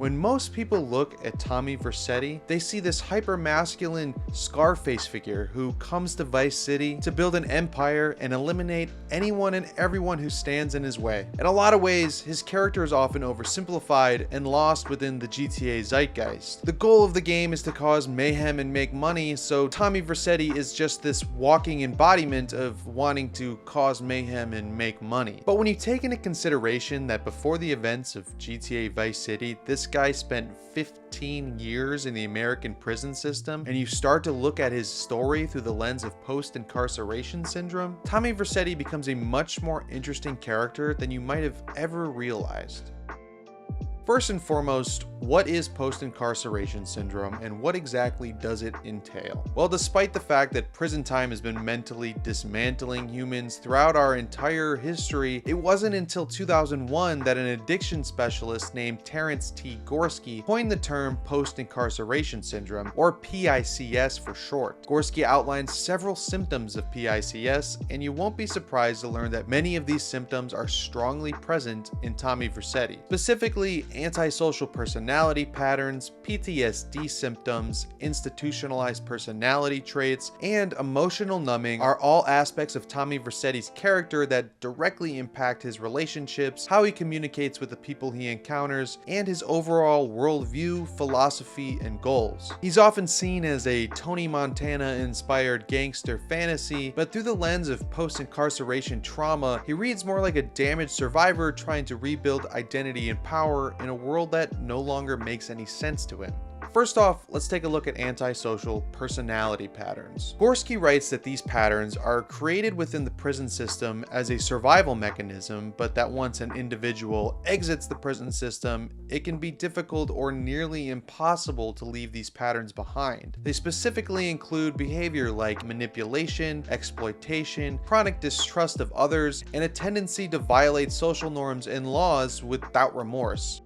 When most people look at Tommy Vercetti, they see this hyper-masculine Scarface figure who comes to Vice City to build an empire and eliminate anyone and everyone who stands in his way. In a lot of ways, his character is often oversimplified and lost within the GTA zeitgeist. The goal of the game is to cause mayhem and make money, so Tommy Vercetti is just this walking embodiment of wanting to cause mayhem and make money. But when you take into consideration that before the events of GTA Vice City, this guy spent 15 years in the American prison system, and you start to look at his story through the lens of post-incarceration syndrome, Tommy Vercetti becomes a much more interesting character than you might have ever realized. First and foremost, what is post-incarceration syndrome and what exactly does it entail? Well, despite the fact that prison time has been mentally dismantling humans throughout our entire history, it wasn't until 2001 that an addiction specialist named Terence T. Gorski coined the term post-incarceration syndrome, or PICS for short. Gorski outlines several symptoms of PICS, and you won't be surprised to learn that many of these symptoms are strongly present in Tommy Vercetti. Specifically, antisocial personality patterns, PTSD symptoms, institutionalized personality traits, and emotional numbing are all aspects of Tommy Vercetti's character that directly impact his relationships, how he communicates with the people he encounters, and his overall worldview, philosophy, and goals. He's often seen as a Tony Montana-inspired gangster fantasy, but through the lens of post-incarceration trauma, he reads more like a damaged survivor trying to rebuild identity and power in a world that no longer makes any sense to him. First off, let's take a look at antisocial personality patterns. Gorski writes that these patterns are created within the prison system as a survival mechanism, but that once an individual exits the prison system, it can be difficult or nearly impossible to leave these patterns behind. They specifically include behavior like manipulation, exploitation, chronic distrust of others, and a tendency to violate social norms and laws without remorse.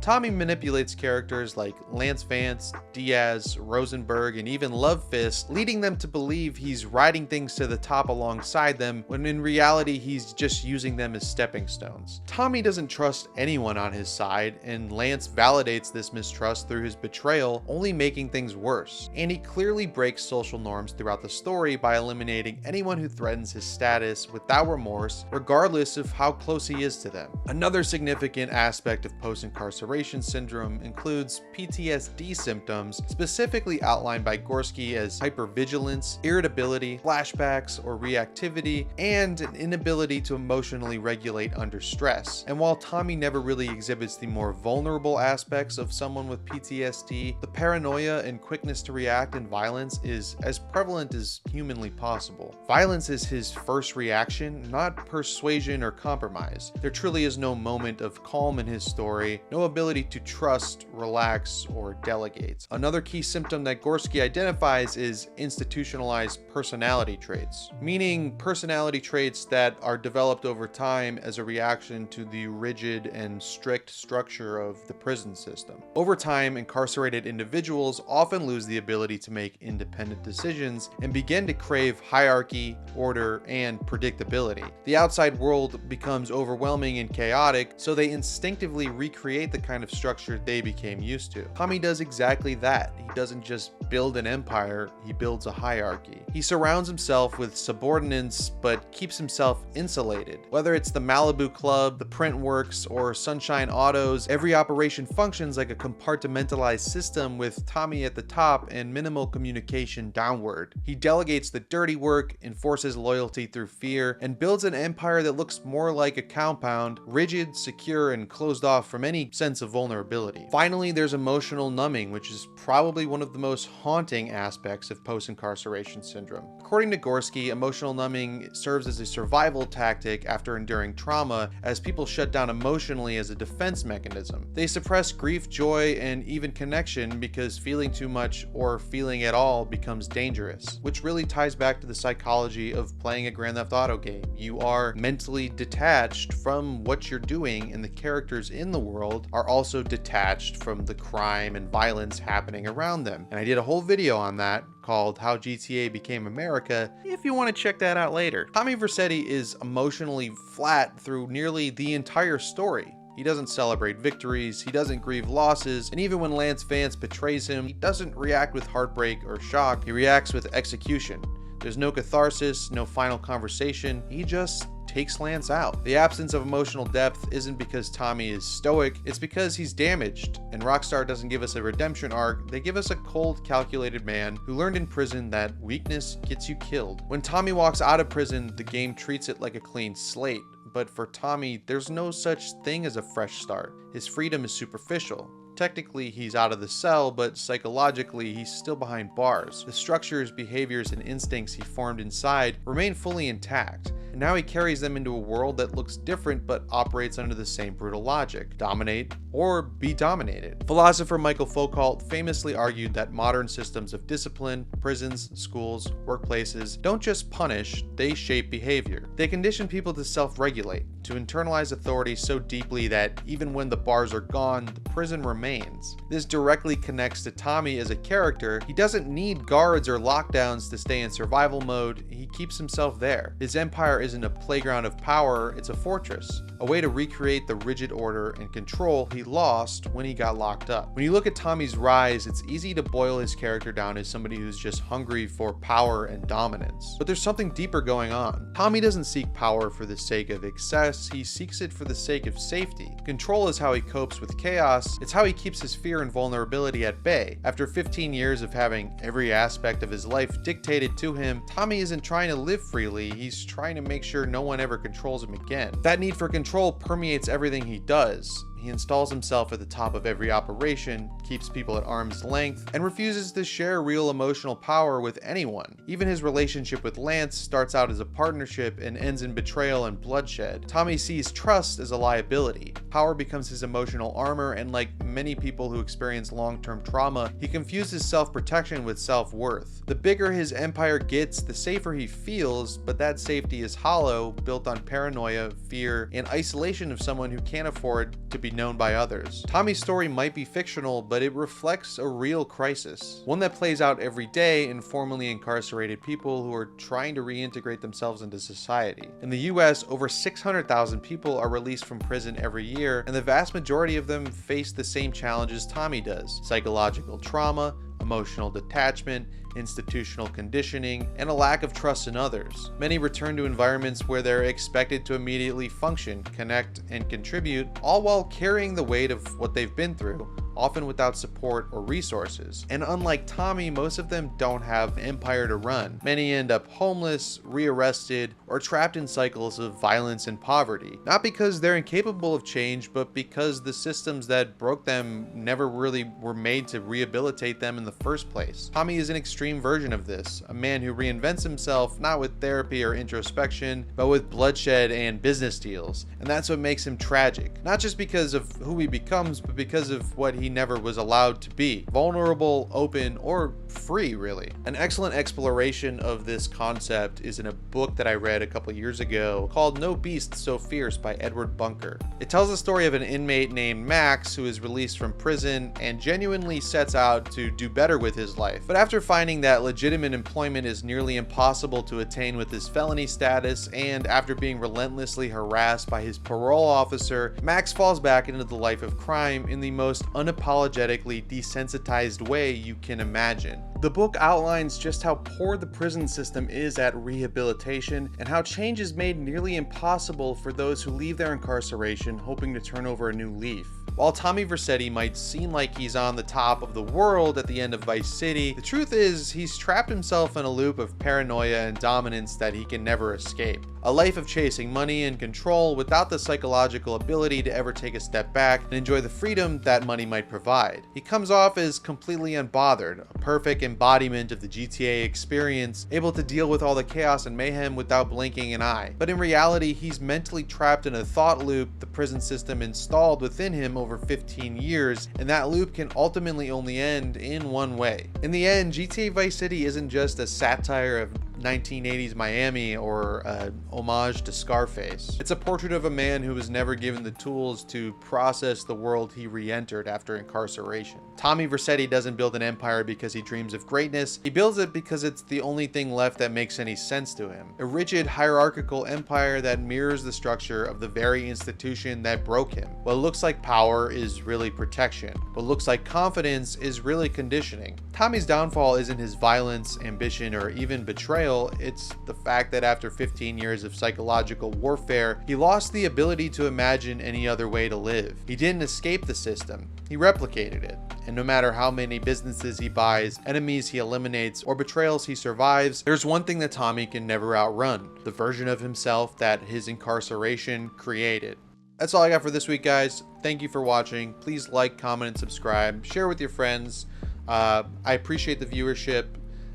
Tommy manipulates characters like Lance Vance, Diaz, Rosenberg, and even Love Fist, leading them to believe he's riding things to the top alongside them, when in reality he's just using them as stepping stones. Tommy doesn't trust anyone on his side, and Lance validates this mistrust through his betrayal, only making things worse. And he clearly breaks social norms throughout the story by eliminating anyone who threatens his status without remorse, regardless of how close he is to them. Another significant aspect of post-incarceration syndrome includes PTSD symptoms, specifically outlined by Gorski as hypervigilance, irritability, flashbacks or reactivity, and an inability to emotionally regulate under stress. And while Tommy never really exhibits the more vulnerable aspects of someone with PTSD, the paranoia and quickness to react in violence is as prevalent as humanly possible. Violence is his first reaction, not persuasion or compromise. There truly is no moment of calm in his story, no ability to trust, relax, or delegate. Another key symptom that Gorski identifies is institutionalized personality traits, meaning personality traits that are developed over time as a reaction to the rigid and strict structure of the prison system. Over time, incarcerated individuals often lose the ability to make independent decisions and begin to crave hierarchy, order, and predictability. The outside world becomes overwhelming and chaotic, so they instinctively recreate the kind of structure they became used to. Tommy does exactly that. He doesn't just build an empire, he builds a hierarchy. He surrounds himself with subordinates, but keeps himself insulated. Whether it's the Malibu Club, the Print Works, or Sunshine Autos, every operation functions like a compartmentalized system with Tommy at the top and minimal communication downward. He delegates the dirty work, enforces loyalty through fear, and builds an empire that looks more like a compound, rigid, secure, and closed off from any sense of vulnerability. Finally, there's emotional numbing, which is probably one of the most haunting aspects of post-incarceration syndrome. According to Gorski, emotional numbing serves as a survival tactic after enduring trauma, as people shut down emotionally as a defense mechanism. They suppress grief, joy, and even connection because feeling too much or feeling at all becomes dangerous, which really ties back to the psychology of playing a Grand Theft Auto game. You are mentally detached from what you're doing, and the characters in the world are also detached from the crime and violence happening around them. And I did a whole video on that called How GTA Became America, if you want to check that out later. Tommy Vercetti is emotionally flat through nearly the entire story. He doesn't celebrate victories, he doesn't grieve losses, and even when Lance Vance betrays him, he doesn't react with heartbreak or shock, he reacts with execution. There's no catharsis, no final conversation, he just takes Lance out. The absence of emotional depth isn't because Tommy is stoic, it's because he's damaged, and Rockstar doesn't give us a redemption arc, they give us a cold, calculated man who learned in prison that weakness gets you killed. When Tommy walks out of prison, the game treats it like a clean slate. But for Tommy, there's no such thing as a fresh start. His freedom is superficial. Technically, he's out of the cell, but psychologically, he's still behind bars. The structures, behaviors, and instincts he formed inside remain fully intact, and now he carries them into a world that looks different but operates under the same brutal logic: dominate or be dominated. Philosopher Michael Foucault famously argued that modern systems of discipline, prisons, schools, workplaces, don't just punish, they shape behavior. They condition people to self-regulate, to internalize authority so deeply that even when the bars are gone, the prison remains. This directly connects to Tommy as a character. He doesn't need guards or lockdowns to stay in survival mode, he keeps himself there. His empire isn't a playground of power, it's a fortress, a way to recreate the rigid order and control he lost when he got locked up. When you look at Tommy's rise, it's easy to boil his character down as somebody who's just hungry for power and dominance. But there's something deeper going on. Tommy doesn't seek power for the sake of excess, he seeks it for the sake of safety. Control is how he copes with chaos, it's how he keeps his fear and vulnerability at bay. After 15 years of having every aspect of his life dictated to him, Tommy isn't trying to live freely, he's trying to make sure no one ever controls him again. That need for control permeates everything he does. He installs himself at the top of every operation, keeps people at arm's length, and refuses to share real emotional power with anyone. Even his relationship with Lance starts out as a partnership and ends in betrayal and bloodshed. Tommy sees trust as a liability. Power becomes his emotional armor, and like many people who experience long-term trauma, he confuses self-protection with self-worth. The bigger his empire gets, the safer he feels, but that safety is hollow, built on paranoia, fear, and isolation of someone who can't afford to be known by others. Tommy's story might be fictional, but it reflects a real crisis, one that plays out every day in formerly incarcerated people who are trying to reintegrate themselves into society. In the US, over 600,000 people are released from prison every year, and the vast majority of them face the same challenges Tommy does: psychological trauma, emotional detachment, institutional conditioning, and a lack of trust in others. Many return to environments where they're expected to immediately function, connect, and contribute, all while carrying the weight of what they've been through, often without support or resources. And unlike Tommy, most of them don't have an empire to run. Many end up homeless, rearrested, or trapped in cycles of violence and poverty. Not because they're incapable of change, but because the systems that broke them never really were made to rehabilitate them in the first place. Tommy is an extreme version of this, a man who reinvents himself not with therapy or introspection, but with bloodshed and business deals. And that's what makes him tragic. Not just because of who he becomes, but because of what he never was allowed to be: vulnerable, open, or free, really. An excellent exploration of this concept is in a book that I read a couple years ago called No Beast So Fierce by Edward Bunker. It tells the story of an inmate named Max who is released from prison and genuinely sets out to do better with his life. But after finding that legitimate employment is nearly impossible to attain with his felony status, and after being relentlessly harassed by his parole officer, Max falls back into the life of crime in the most unapologetically desensitized way you can imagine. The book outlines just how poor the prison system is at rehabilitation and how change is made nearly impossible for those who leave their incarceration hoping to turn over a new leaf. While Tommy Vercetti might seem like he's on the top of the world at the end of Vice City, the truth is he's trapped himself in a loop of paranoia and dominance that he can never escape. A life of chasing money and control without the psychological ability to ever take a step back and enjoy the freedom that money might provide. He comes off as completely unbothered, a perfect embodiment of the GTA experience, able to deal with all the chaos and mayhem without blinking an eye. But in reality, he's mentally trapped in a thought loop the prison system installed within him over 15 years, and that loop can ultimately only end in one way. In the end, GTA Vice City isn't just a satire of 1980s Miami or homage to Scarface. It's a portrait of a man who was never given the tools to process the world he re-entered after incarceration. Tommy Vercetti doesn't build an empire because he dreams of greatness. He builds it because it's the only thing left that makes any sense to him. A rigid, hierarchical empire that mirrors the structure of the very institution that broke him. What looks like power is really protection. What looks like confidence is really conditioning. Tommy's downfall isn't his violence, ambition, or even betrayal. It's the fact that after 15 years of psychological warfare, he lost the ability to imagine any other way to live. He didn't escape the system. He replicated it. And no matter how many businesses he buys, enemies he eliminates, or betrayals he survives, there's one thing that Tommy can never outrun: the version of himself that his incarceration created. That's all I got for this week, guys. Thank you for watching. Please like, comment, and subscribe. Share with your friends. I appreciate the viewership.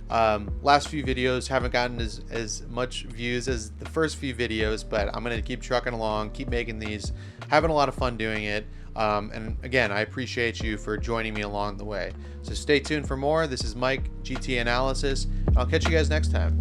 Last few videos haven't gotten as much views as the first few videos, but I'm going to keep trucking along, keep making these, having a lot of fun doing it. And again, I appreciate you for joining me along the way. So stay tuned for more. This is Mike, GTAnalysis, and I'll catch you guys next time.